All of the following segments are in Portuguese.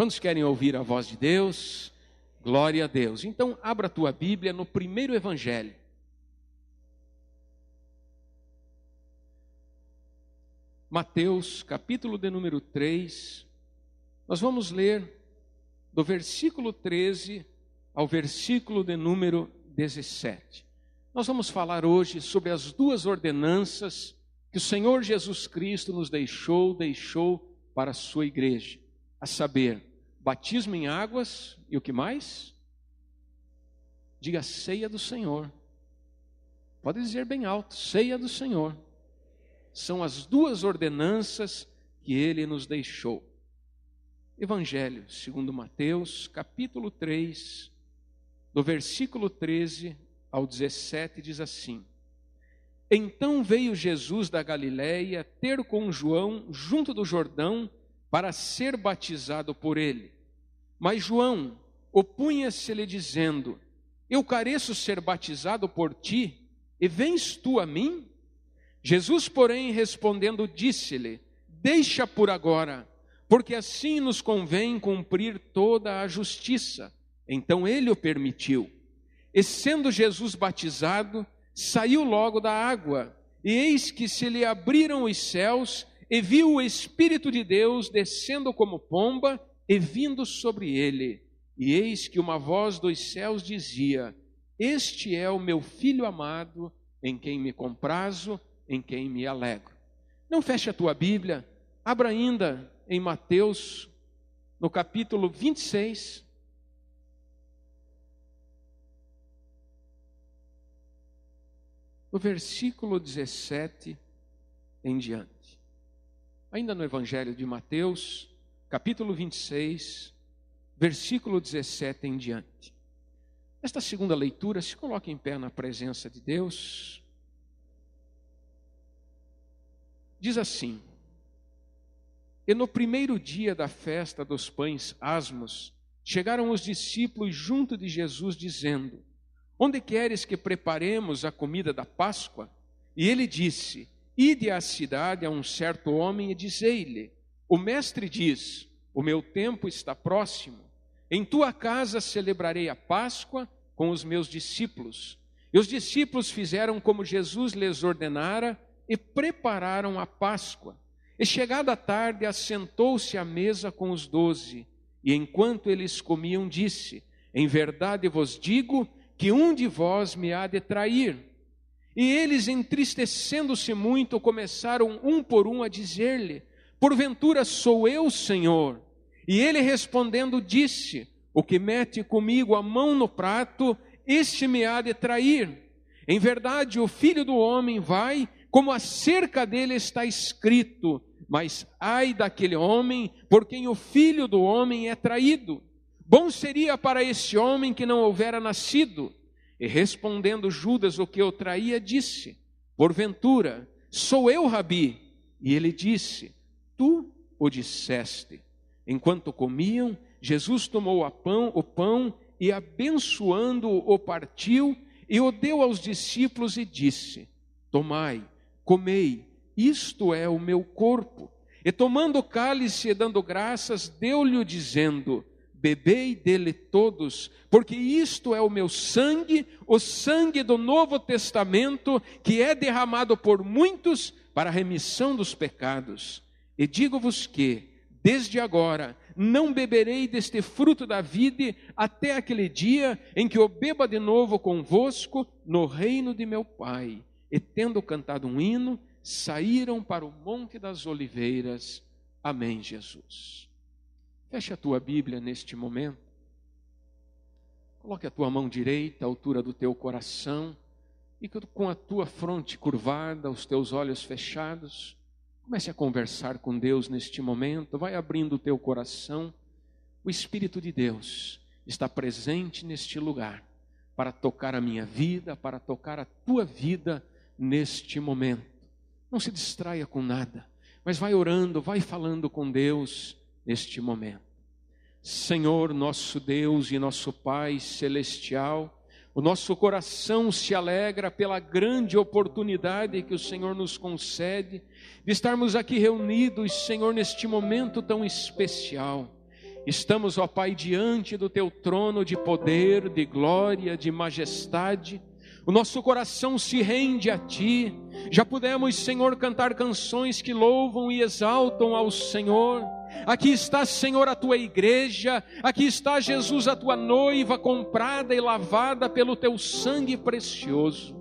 Quantos querem ouvir a voz de Deus? Glória a Deus. Então, abra a tua Bíblia no primeiro Evangelho. Mateus, capítulo de número 3. Nós vamos ler do versículo 13 ao versículo de número 17. Nós vamos falar hoje sobre as duas ordenanças que o Senhor Jesus Cristo nos deixou para a sua igreja. A saber, batismo em águas e o que mais? Diga, ceia do Senhor. Pode dizer bem alto, ceia do Senhor. São as duas ordenanças que Ele nos deixou. Evangelho segundo Mateus, capítulo 3, do versículo 13 ao 17, diz assim: Então veio Jesus da Galiléia ter com João junto do Jordão para ser batizado por ele. Mas João opunha-se-lhe dizendo: Eu careço ser batizado por ti, e vens tu a mim? Jesus, porém, respondendo, disse-lhe: Deixa por agora, porque assim nos convém cumprir toda a justiça. Então ele o permitiu. E sendo Jesus batizado, saiu logo da água, e eis que se lhe abriram os céus, e viu o Espírito de Deus descendo como pomba e vindo sobre ele. E eis que uma voz dos céus dizia: Este é o meu Filho amado, em quem me comprazo, em quem me alegro. Não feche a tua Bíblia, abra ainda em Mateus, no capítulo 26. No versículo 17 em diante. Ainda no Evangelho de Mateus, capítulo 26, versículo 17 em diante. Esta segunda leitura, se coloque em pé na presença de Deus. Diz assim: E no primeiro dia da festa dos pães asmos, chegaram os discípulos junto de Jesus, dizendo: Onde queres que preparemos a comida da Páscoa? E ele disse: Ide à cidade a um certo homem e dizei-lhe: O mestre diz, o meu tempo está próximo. Em tua casa celebrarei a Páscoa com os meus discípulos. E os discípulos fizeram como Jesus lhes ordenara e prepararam a Páscoa. E chegada a tarde, assentou-se à mesa com os 12. E enquanto eles comiam, disse: Em verdade vos digo que um de vós me há de trair. E eles, entristecendo-se muito, começaram um por um a dizer-lhe: Porventura sou eu, Senhor? E ele respondendo disse: O que mete comigo a mão no prato, este me há de trair. Em verdade, o Filho do Homem vai, como acerca dele está escrito, mas ai daquele homem por quem o Filho do Homem é traído. Bom seria para esse homem que não houvera nascido. E respondendo Judas, o que o traía, disse: Porventura, sou eu, Rabi? E ele disse: Tu o disseste. Enquanto comiam, Jesus tomou o pão e, abençoando-o, o partiu e o deu aos discípulos e disse: Tomai, comei, isto é o meu corpo. E tomando o cálice e dando graças, deu-lhe dizendo: Bebei dele todos, porque isto é o meu sangue, o sangue do Novo Testamento, que é derramado por muitos para a remissão dos pecados. E digo-vos que, desde agora, não beberei deste fruto da vide, até aquele dia em que eu beba de novo convosco no reino de meu Pai. E tendo cantado um hino, saíram para o Monte das Oliveiras. Amém, Jesus. Feche a tua Bíblia neste momento. Coloque a tua mão direita à altura do teu coração e com a tua fronte curvada, os teus olhos fechados, comece a conversar com Deus neste momento. Vai abrindo o teu coração. O Espírito de Deus está presente neste lugar para tocar a minha vida, para tocar a tua vida neste momento. Não se distraia com nada, mas vai orando, vai falando com Deus neste momento. Senhor, nosso Deus e nosso Pai celestial, o nosso coração se alegra pela grande oportunidade que o Senhor nos concede de estarmos aqui reunidos, Senhor, neste momento tão especial. Estamos, ó Pai, diante do Teu trono de poder, de glória, de majestade. O nosso coração se rende a Ti. Já pudemos, Senhor, cantar canções que louvam e exaltam ao Senhor. Aqui está, Senhor, a Tua igreja. Aqui está, Jesus, a Tua noiva, comprada e lavada pelo Teu sangue precioso.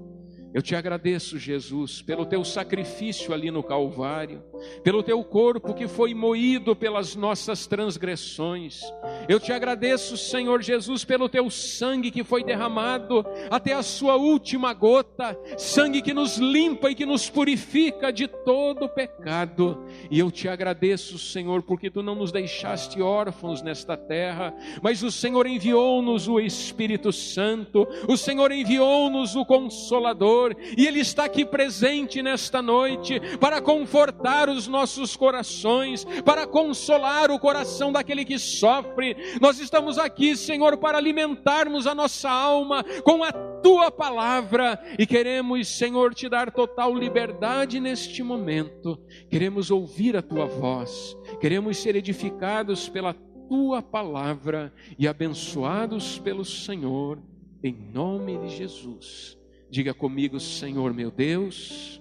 Eu te agradeço, Jesus, pelo Teu sacrifício ali no Calvário, pelo Teu corpo que foi moído pelas nossas transgressões. Eu te agradeço, Senhor Jesus, pelo Teu sangue que foi derramado até a sua última gota, sangue que nos limpa e que nos purifica de todo pecado. E eu te agradeço, Senhor, porque Tu não nos deixaste órfãos nesta terra, mas o Senhor enviou-nos o Espírito Santo, o Senhor enviou-nos o Consolador, e Ele está aqui presente nesta noite para confortar os nossos corações, para consolar o coração daquele que sofre. Nós estamos aqui, Senhor, para alimentarmos a nossa alma com a Tua palavra, e queremos, Senhor, Te dar total liberdade neste momento. Queremos ouvir a Tua voz, queremos ser edificados pela Tua palavra e abençoados pelo Senhor, em nome de Jesus. Diga comigo: Senhor meu Deus,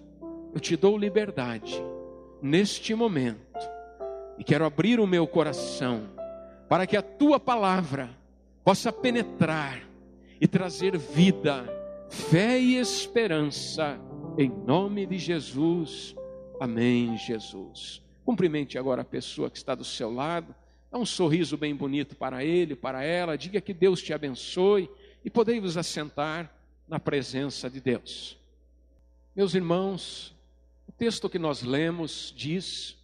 eu Te dou liberdade neste momento e quero abrir o meu coração para que a Tua palavra possa penetrar e trazer vida, fé e esperança, em nome de Jesus. Amém, Jesus. Cumprimente agora a pessoa que está do seu lado, dá um sorriso bem bonito para ele, para ela, diga que Deus te abençoe e podei-vos assentar na presença de Deus. Meus irmãos, o texto que nós lemos diz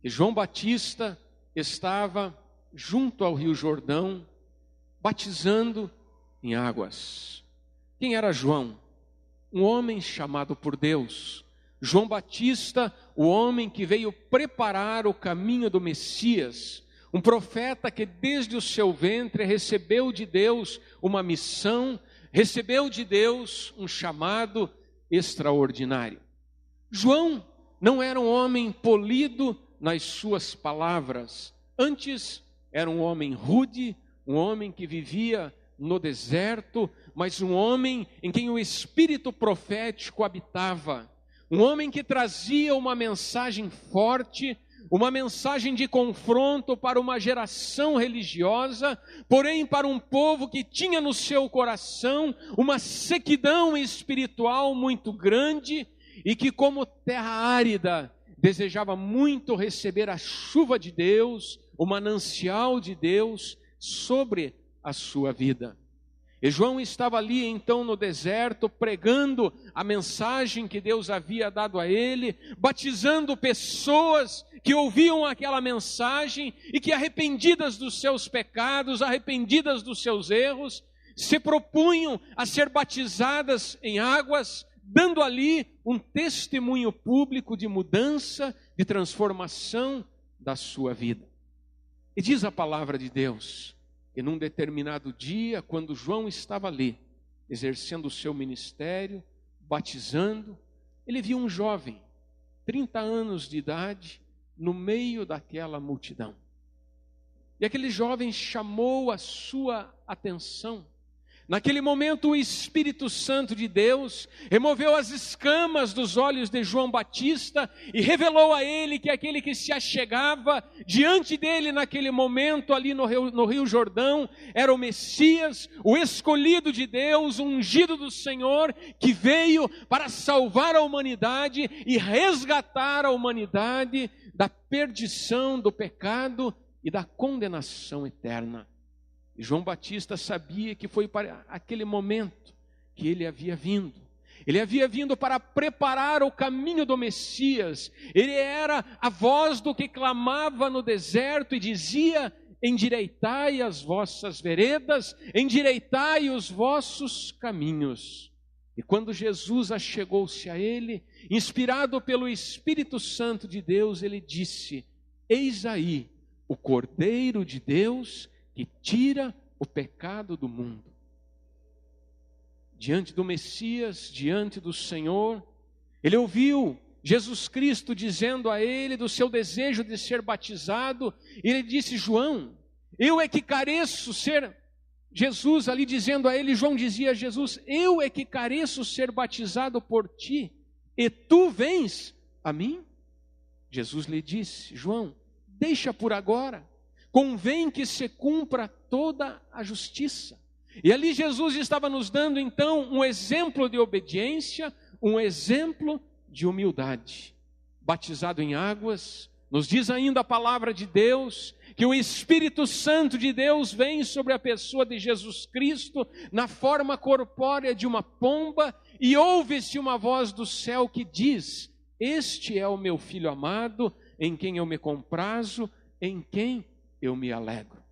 que João Batista estava junto ao Rio Jordão, batizando em águas. Quem era João? Um homem chamado por Deus. João Batista, o homem que veio preparar o caminho do Messias, um profeta que desde o seu ventre recebeu de Deus uma missão, recebeu de Deus um chamado extraordinário. João não era um homem polido nas suas palavras, antes era um homem rude, um homem que vivia no deserto, mas um homem em quem o espírito profético habitava, um homem que trazia uma mensagem forte, uma mensagem de confronto para uma geração religiosa, porém para um povo que tinha no seu coração uma sequidão espiritual muito grande e que, como terra árida, desejava muito receber a chuva de Deus, o manancial de Deus sobre a sua vida. E João estava ali então no deserto, pregando a mensagem que Deus havia dado a ele, batizando pessoas que ouviam aquela mensagem e que, arrependidas dos seus pecados, arrependidas dos seus erros, se propunham a ser batizadas em águas, dando ali um testemunho público de mudança, de transformação da sua vida. E diz a palavra de Deus que num determinado dia, quando João estava ali, exercendo o seu ministério, batizando, ele viu um jovem, 30 anos de idade, no meio daquela multidão. E aquele jovem chamou a sua atenção. Naquele momento, o Espírito Santo de Deus removeu as escamas dos olhos de João Batista e revelou a ele que aquele que se achegava diante dele naquele momento ali no Rio Jordão era o Messias, o escolhido de Deus, o ungido do Senhor, que veio para salvar a humanidade e resgatar a humanidade da perdição, do pecado e da condenação eterna. E João Batista sabia que foi para aquele momento que ele havia vindo. Ele havia vindo para preparar o caminho do Messias. Ele era a voz do que clamava no deserto e dizia: endireitai as vossas veredas, endireitai os vossos caminhos. E quando Jesus achegou-se a ele, inspirado pelo Espírito Santo de Deus, ele disse: eis aí o Cordeiro de Deus que tira o pecado do mundo. Diante do Messias, diante do Senhor, ele ouviu Jesus Cristo dizendo a ele do seu desejo de ser batizado, e ele disse: João, Eu é que careço ser, Jesus ali dizendo a ele, João dizia a Jesus, eu é que careço ser batizado por ti, e tu vens a mim? Jesus lhe disse, João, deixa por agora, convém que se cumpra toda a justiça. E ali Jesus estava nos dando então um exemplo de obediência, um exemplo de humildade. Batizado em águas, nos diz ainda a palavra de Deus, que o Espírito Santo de Deus vem sobre a pessoa de Jesus Cristo, na forma corpórea de uma pomba, e ouve-se uma voz do céu que diz, este é o meu Filho amado, em quem eu me comprazo, em quem eu me alegro.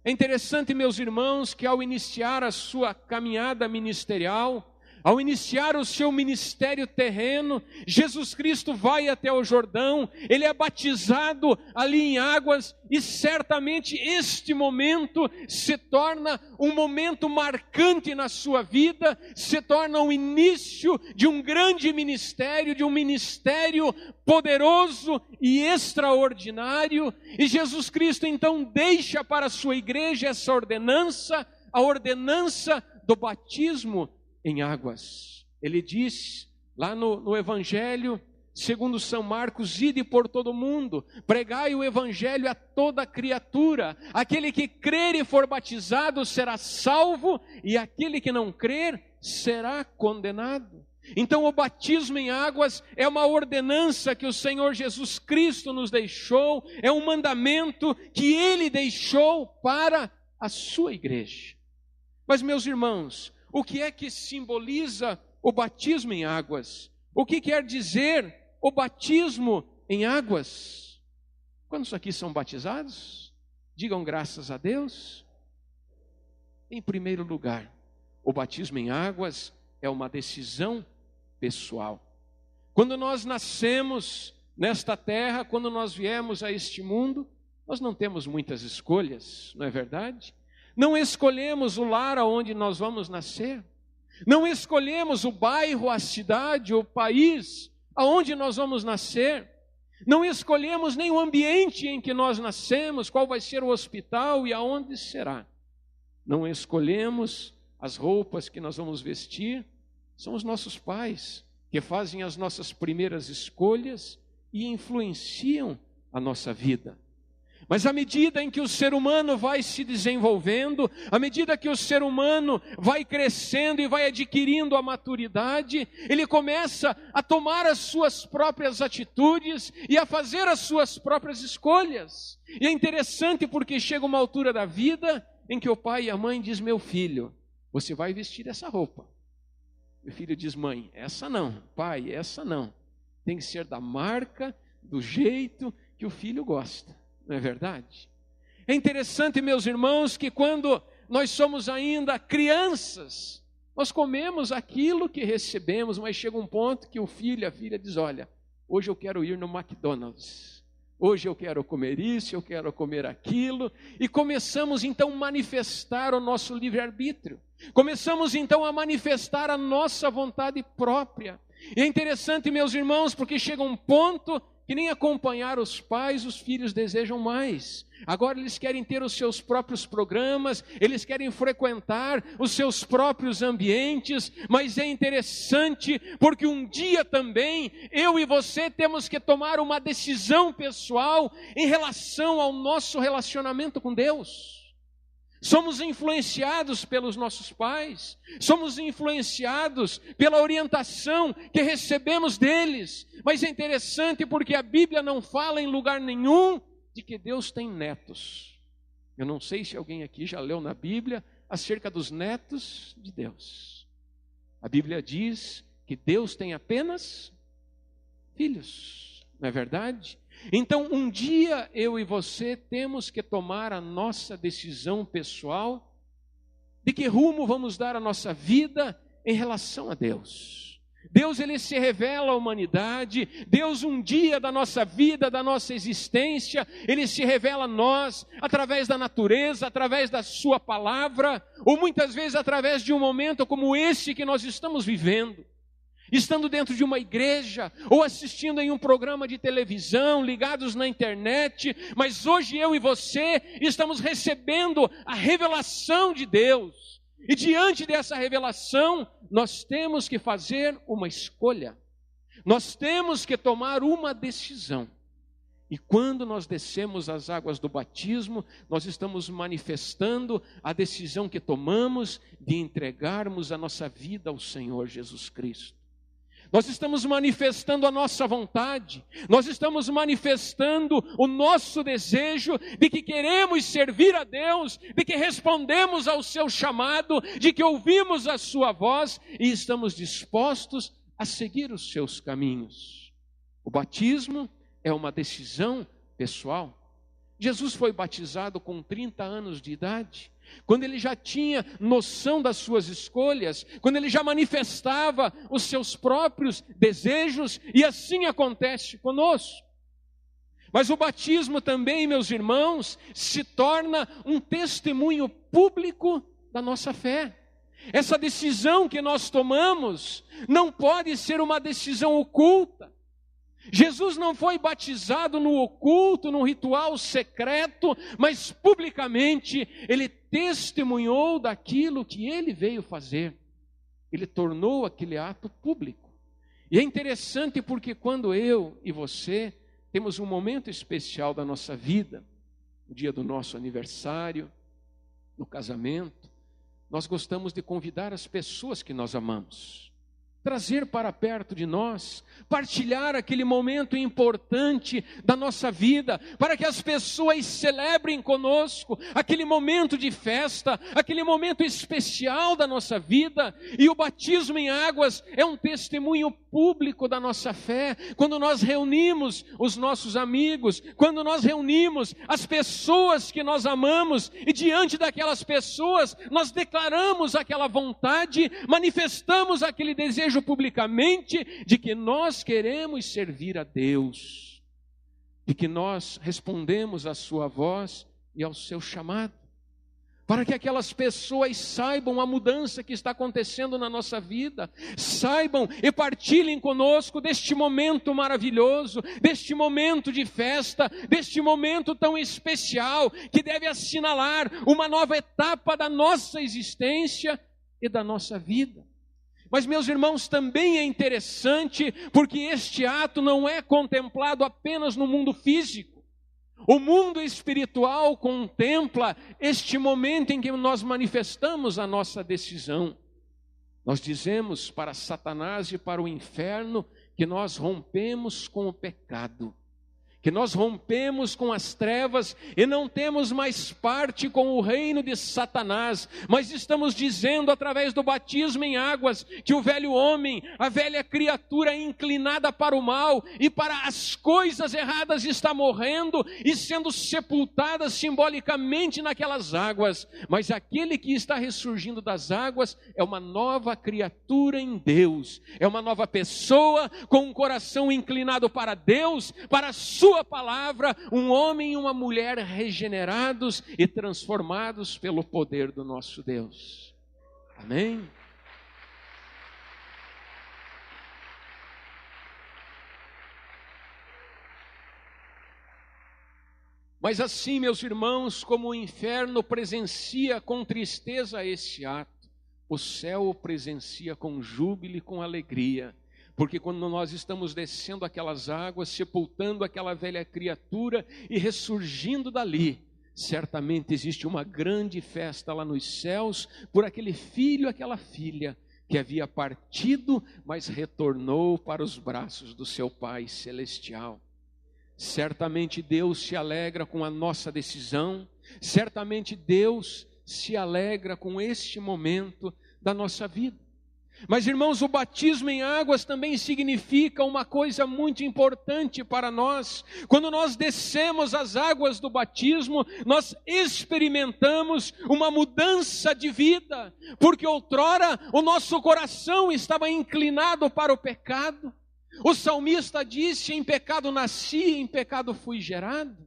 É interessante, meus irmãos, que ao iniciar a sua caminhada ministerial, ao iniciar o seu ministério terreno, Jesus Cristo vai até o Jordão, ele é batizado ali em águas, e certamente este momento se torna um momento marcante na sua vida, se torna o início de um grande ministério, de um ministério poderoso e extraordinário, e Jesus Cristo então deixa para a sua igreja essa ordenança, a ordenança do batismo em águas. Ele diz lá no Evangelho, segundo São Marcos, ide por todo o mundo, pregai o Evangelho a toda criatura, aquele que crer e for batizado será salvo, e aquele que não crer será condenado. Então o batismo em águas é uma ordenança que o Senhor Jesus Cristo nos deixou, é um mandamento que Ele deixou para a sua igreja. Mas, meus irmãos, o que é que simboliza o batismo em águas? O que quer dizer o batismo em águas? Quantos aqui são batizados? Digam graças a Deus. Em primeiro lugar, o batismo em águas é uma decisão pessoal. Quando nós nascemos nesta terra, quando nós viemos a este mundo, nós não temos muitas escolhas, não é verdade? Não escolhemos o lar aonde nós vamos nascer. Não escolhemos o bairro, a cidade, o país aonde nós vamos nascer. Não escolhemos nem o ambiente em que nós nascemos, qual vai ser o hospital e aonde será. Não escolhemos as roupas que nós vamos vestir. São os nossos pais que fazem as nossas primeiras escolhas e influenciam a nossa vida. Mas à medida em que o ser humano vai se desenvolvendo, à medida que o ser humano vai crescendo e vai adquirindo a maturidade, ele começa a tomar as suas próprias atitudes e a fazer as suas próprias escolhas. E é interessante porque chega uma altura da vida em que o pai e a mãe dizem, meu filho, você vai vestir essa roupa. Meu filho diz, mãe, essa não, pai, essa não. Tem que ser da marca, do jeito que o filho gosta. Não é verdade? É interessante, meus irmãos, que quando nós somos ainda crianças, nós comemos aquilo que recebemos, mas chega um ponto que o filho e a filha diz, olha, hoje eu quero ir no McDonald's, hoje eu quero comer isso, eu quero comer aquilo, e começamos então a manifestar o nosso livre-arbítrio, começamos então a manifestar a nossa vontade própria. E é interessante, meus irmãos, porque chega um ponto que nem acompanhar os pais, os filhos desejam mais. Agora eles querem ter os seus próprios programas, eles querem frequentar os seus próprios ambientes, mas é interessante porque um dia também eu e você temos que tomar uma decisão pessoal em relação ao nosso relacionamento com Deus. Somos influenciados pelos nossos pais, somos influenciados pela orientação que recebemos deles, mas é interessante porque a Bíblia não fala em lugar nenhum de que Deus tem netos. Eu não sei se alguém aqui já leu na Bíblia acerca dos netos de Deus. A Bíblia diz que Deus tem apenas filhos, não é verdade? Então, um dia eu e você temos que tomar a nossa decisão pessoal de que rumo vamos dar a nossa vida em relação a Deus. Deus, ele se revela à humanidade. Deus, um dia da nossa vida, da nossa existência, ele se revela a nós através da natureza, através da sua palavra, ou muitas vezes através de um momento como esse que nós estamos vivendo. estando dentro de uma igreja, ou assistindo em um programa de televisão, ligados na internet, mas hoje eu e você estamos recebendo a revelação de Deus. E diante dessa revelação, nós temos que fazer uma escolha. Nós temos que tomar uma decisão. E quando nós descemos as águas do batismo, nós estamos manifestando a decisão que tomamos de entregarmos a nossa vida ao Senhor Jesus Cristo. Nós estamos manifestando a nossa vontade, nós estamos manifestando o nosso desejo de que queremos servir a Deus, de que respondemos ao seu chamado, de que ouvimos a sua voz e estamos dispostos a seguir os seus caminhos. O batismo é uma decisão pessoal. Jesus foi batizado com 30 anos de idade, quando ele já tinha noção das suas escolhas, quando ele já manifestava os seus próprios desejos, e assim acontece conosco. Mas o batismo também, meus irmãos, se torna um testemunho público da nossa fé. Essa decisão que nós tomamos não pode ser uma decisão oculta. Jesus não foi batizado no oculto, num ritual secreto, mas publicamente ele testemunhou daquilo que ele veio fazer. Ele tornou aquele ato público. E é interessante porque quando eu e você temos um momento especial da nossa vida, o dia do nosso aniversário, no casamento, nós gostamos de convidar as pessoas que nós amamos, trazer para perto de nós, partilhar aquele momento importante da nossa vida, para que as pessoas celebrem conosco aquele momento de festa, aquele momento especial da nossa vida. E o batismo em águas é um testemunho público da nossa fé. Quando nós reunimos os nossos amigos, quando nós reunimos as pessoas que nós amamos, e diante daquelas pessoas nós declaramos aquela vontade, manifestamos aquele desejo publicamente de que nós queremos servir a Deus, de que nós respondemos à sua voz e ao seu chamado, para que aquelas pessoas saibam a mudança que está acontecendo na nossa vida, saibam e partilhem conosco deste momento maravilhoso, deste momento de festa, deste momento tão especial, que deve assinalar uma nova etapa da nossa existência e da nossa vida. Mas, meus irmãos, também é interessante, porque este ato não é contemplado apenas no mundo físico. O mundo espiritual contempla este momento em que nós manifestamos a nossa decisão. Nós dizemos para Satanás e para o inferno que nós rompemos com o pecado, que nós rompemos com as trevas e não temos mais parte com o reino de Satanás, mas estamos dizendo através do batismo em águas que o velho homem, a velha criatura inclinada para o mal e para as coisas erradas está morrendo e sendo sepultada simbolicamente naquelas águas, mas aquele que está ressurgindo das águas é uma nova criatura em Deus, é uma nova pessoa com um coração inclinado para Deus, para a sua palavra, um homem e uma mulher regenerados e transformados pelo poder do nosso Deus. Amém? Mas assim, meus irmãos, como o inferno presencia com tristeza esse ato, o céu o presencia com júbilo e com alegria. Porque quando nós estamos descendo aquelas águas, sepultando aquela velha criatura e ressurgindo dali, certamente existe uma grande festa lá nos céus por aquele filho, aquela filha que havia partido, mas retornou para os braços do seu Pai celestial. Certamente Deus se alegra com a nossa decisão, certamente Deus se alegra com este momento da nossa vida. Mas, irmãos, o batismo em águas também significa uma coisa muito importante para nós. Quando nós descemos as águas do batismo, nós experimentamos uma mudança de vida, porque outrora o nosso coração estava inclinado para o pecado. O salmista disse: em pecado nasci, em pecado fui gerado,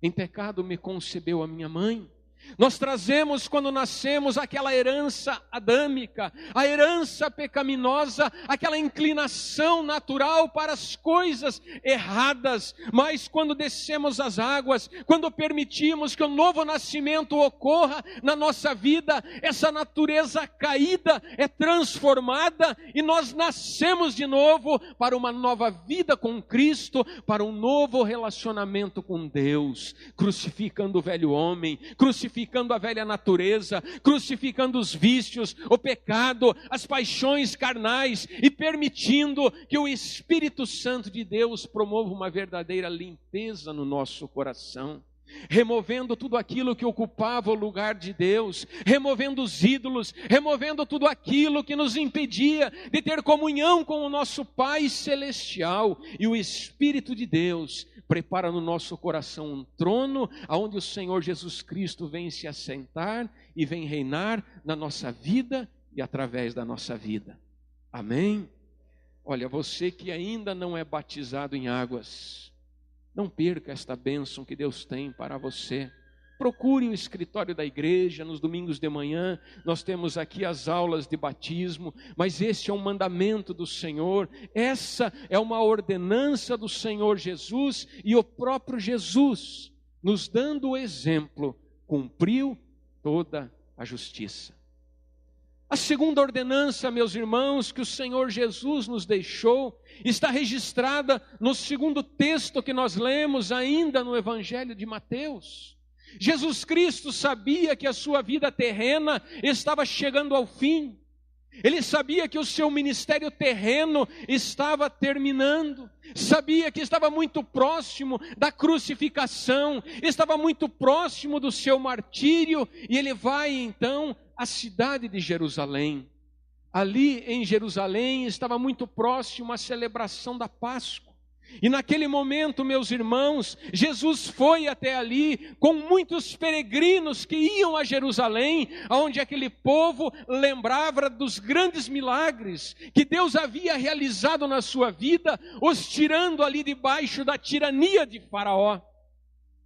em pecado me concebeu a minha mãe. Nós trazemos, quando nascemos, aquela herança adâmica, a herança pecaminosa, aquela inclinação natural para as coisas erradas. Mas quando descemos as águas, quando permitimos que o novo nascimento ocorra na nossa vida, essa natureza caída é transformada e nós nascemos de novo para uma nova vida com Cristo, para um novo relacionamento com Deus, crucificando o velho homem, crucificando a velha natureza, crucificando os vícios, o pecado, as paixões carnais e permitindo que o Espírito Santo de Deus promova uma verdadeira limpeza no nosso coração, removendo tudo aquilo que ocupava o lugar de Deus, removendo os ídolos, removendo tudo aquilo que nos impedia de ter comunhão com o nosso Pai Celestial. E o Espírito de Deus prepara no nosso coração um trono, onde o Senhor Jesus Cristo vem se assentar e vem reinar na nossa vida e através da nossa vida. Amém? Olha, você que ainda não é batizado em águas, não perca esta bênção que Deus tem para você. Procure o escritório da igreja, nos domingos de manhã, nós temos aqui as aulas de batismo, mas este é um mandamento do Senhor, essa é uma ordenança do Senhor Jesus, e o próprio Jesus, nos dando o exemplo, cumpriu toda a justiça. A segunda ordenança, meus irmãos, que o Senhor Jesus nos deixou, está registrada no segundo texto que nós lemos ainda no Evangelho de Mateus. Jesus Cristo sabia que a sua vida terrena estava chegando ao fim. Ele sabia que o seu ministério terreno estava terminando. Sabia que estava muito próximo da crucificação, estava muito próximo do seu martírio, e ele vai então à cidade de Jerusalém. Ali em Jerusalém estava muito próximo a celebração da Páscoa. E naquele momento, meus irmãos, Jesus foi até ali com muitos peregrinos que iam a Jerusalém, onde aquele povo lembrava dos grandes milagres que Deus havia realizado na sua vida, os tirando ali debaixo da tirania de Faraó.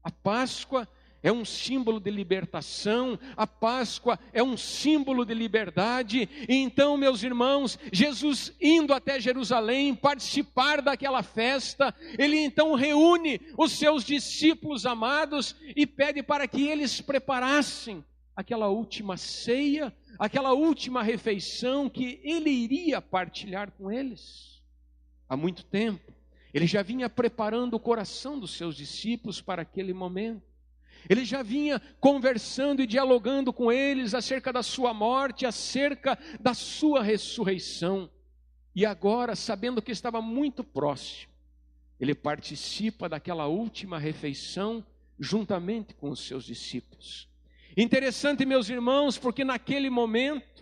A Páscoa é um símbolo de libertação, a Páscoa é um símbolo de liberdade. E então, meus irmãos, Jesus indo até Jerusalém, participar daquela festa, ele então reúne os seus discípulos amados e pede para que eles preparassem aquela última ceia, aquela última refeição que ele iria partilhar com eles. Há muito tempo, ele já vinha preparando o coração dos seus discípulos para aquele momento. Ele já vinha conversando e dialogando com eles acerca da sua morte, acerca da sua ressurreição. E agora, sabendo que estava muito próximo, ele participa daquela última refeição juntamente com os seus discípulos. Interessante, meus irmãos, porque naquele momento,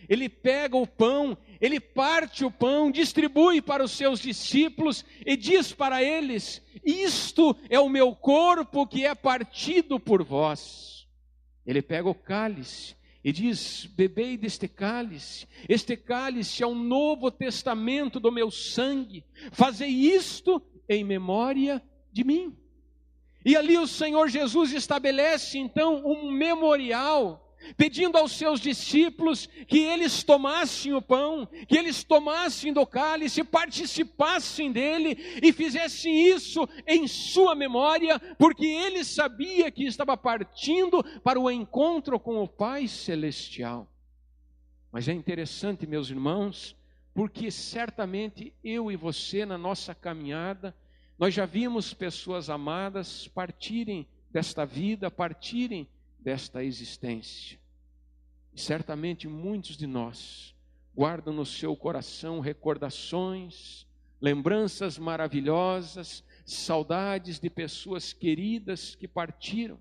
ele pega o pão, ele parte o pão, distribui para os seus discípulos e diz para eles: isto é o meu corpo que é partido por vós. Ele pega o cálice e diz: bebei deste cálice, este cálice é o novo testamento do meu sangue, fazei isto em memória de mim. E ali o Senhor Jesus estabelece então um memorial, pedindo aos seus discípulos que eles tomassem o pão, que eles tomassem do cálice, participassem dele e fizessem isso em sua memória, porque ele sabia que estava partindo para o encontro com o Pai Celestial. Mas é interessante, meus irmãos, porque certamente eu e você na nossa caminhada, nós já vimos pessoas amadas partirem desta vida, partirem desta existência. E certamente muitos de nós guardam no seu coração recordações, lembranças maravilhosas, saudades de pessoas queridas que partiram.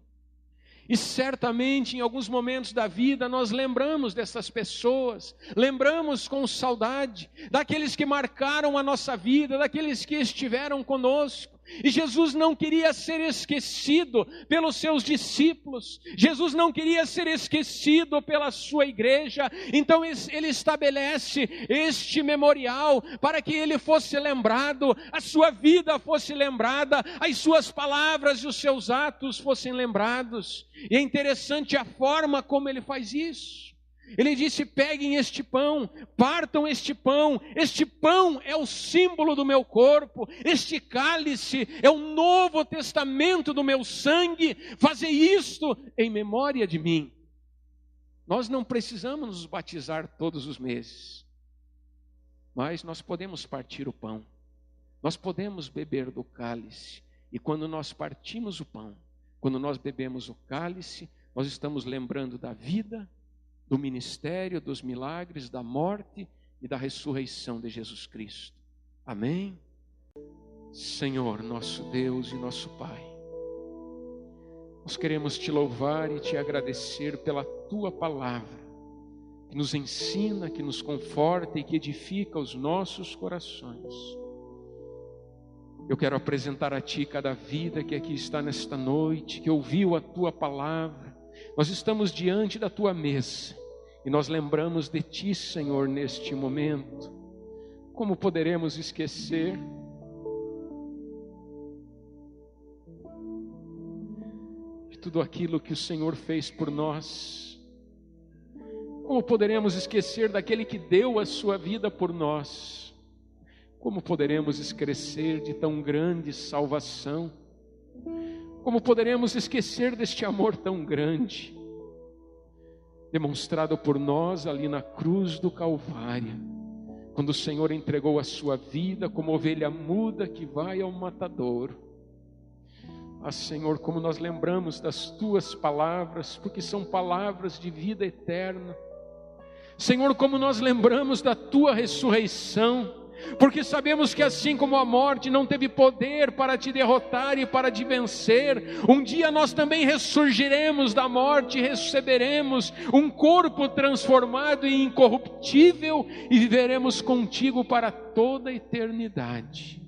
E certamente em alguns momentos da vida nós lembramos dessas pessoas, lembramos com saudade daqueles que marcaram a nossa vida, daqueles que estiveram conosco. E Jesus não queria ser esquecido pelos seus discípulos. Jesus não queria ser esquecido pela sua igreja. Então ele estabelece este memorial para que ele fosse lembrado, a sua vida fosse lembrada, as suas palavras e os seus atos fossem lembrados. E é interessante a forma como ele faz isso. Ele disse: peguem este pão, partam este pão é o símbolo do meu corpo, este cálice é o novo testamento do meu sangue, fazei isto em memória de mim. Nós não precisamos nos batizar todos os meses, mas nós podemos partir o pão, nós podemos beber do cálice, e quando nós partimos o pão, quando nós bebemos o cálice, nós estamos lembrando da vida, do ministério, dos milagres, da morte e da ressurreição de Jesus Cristo. Amém? Senhor, nosso Deus e nosso Pai, nós queremos Te louvar e Te agradecer pela Tua palavra, que nos ensina, que nos conforta e que edifica os nossos corações. Eu quero apresentar a Ti cada vida que aqui está nesta noite, que ouviu a Tua palavra. Nós estamos diante da Tua mesa e nós lembramos de Ti, Senhor, neste momento. Como poderemos esquecer de tudo aquilo que o Senhor fez por nós? Como poderemos esquecer daquele que deu a sua vida por nós? Como poderemos esquecer de tão grande salvação? Como poderemos esquecer deste amor tão grande, demonstrado por nós ali na cruz do Calvário, quando o Senhor entregou a sua vida como ovelha muda que vai ao matadouro. Ah, Senhor, como nós lembramos das Tuas palavras, porque são palavras de vida eterna. Senhor, como nós lembramos da Tua ressurreição, porque sabemos que assim como a morte não teve poder para Te derrotar e para Te vencer, um dia nós também ressurgiremos da morte e receberemos um corpo transformado e incorruptível e viveremos contigo para toda a eternidade.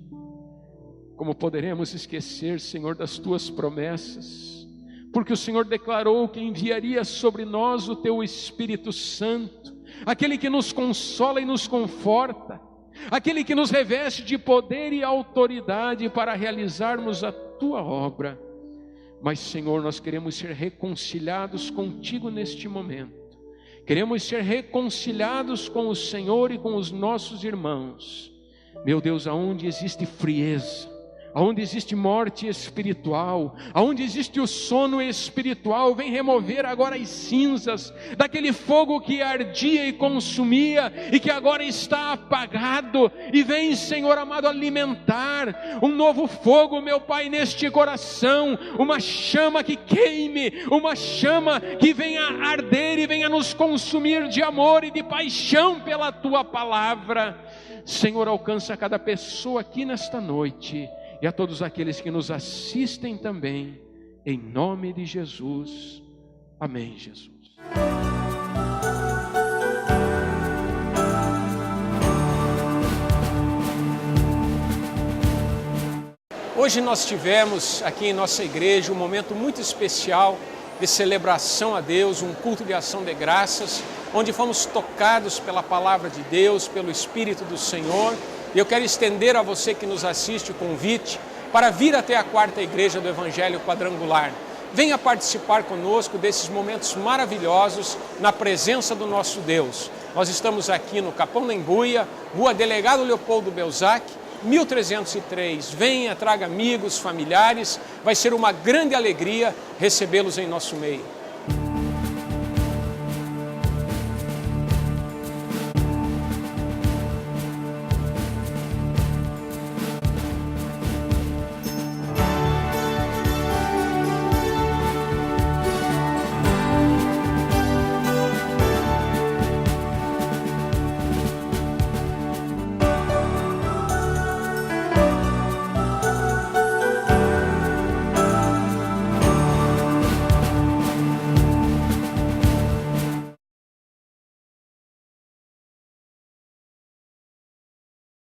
Como poderemos esquecer, Senhor, das Tuas promessas? Porque o Senhor declarou que enviaria sobre nós o Teu Espírito Santo, aquele que nos consola e nos conforta, aquele que nos reveste de poder e autoridade para realizarmos a Tua obra. Mas, Senhor, nós queremos ser reconciliados contigo neste momento. Queremos ser reconciliados com o Senhor e com os nossos irmãos. Meu Deus, aonde existe frieza, aonde existe morte espiritual, aonde existe o sono espiritual, vem remover agora as cinzas daquele fogo que ardia e consumia e que agora está apagado, e vem, Senhor amado, alimentar um novo fogo, meu Pai, neste coração, uma chama que queime, uma chama que venha arder e venha nos consumir de amor e de paixão pela Tua palavra. Senhor, alcança cada pessoa aqui nesta noite e a todos aqueles que nos assistem também, em nome de Jesus. Amém, Jesus. Hoje nós tivemos aqui em nossa igreja um momento muito especial de celebração a Deus, um culto de ação de graças, onde fomos tocados pela palavra de Deus, pelo Espírito do Senhor. E eu quero estender a você que nos assiste o convite para vir até a 4ª Igreja do Evangelho Quadrangular. Venha participar conosco desses momentos maravilhosos na presença do nosso Deus. Nós estamos aqui no Capão da Embuia, Rua Delegado Leopoldo Belzac, 1303. Venha, traga amigos, familiares, vai ser uma grande alegria recebê-los em nosso meio.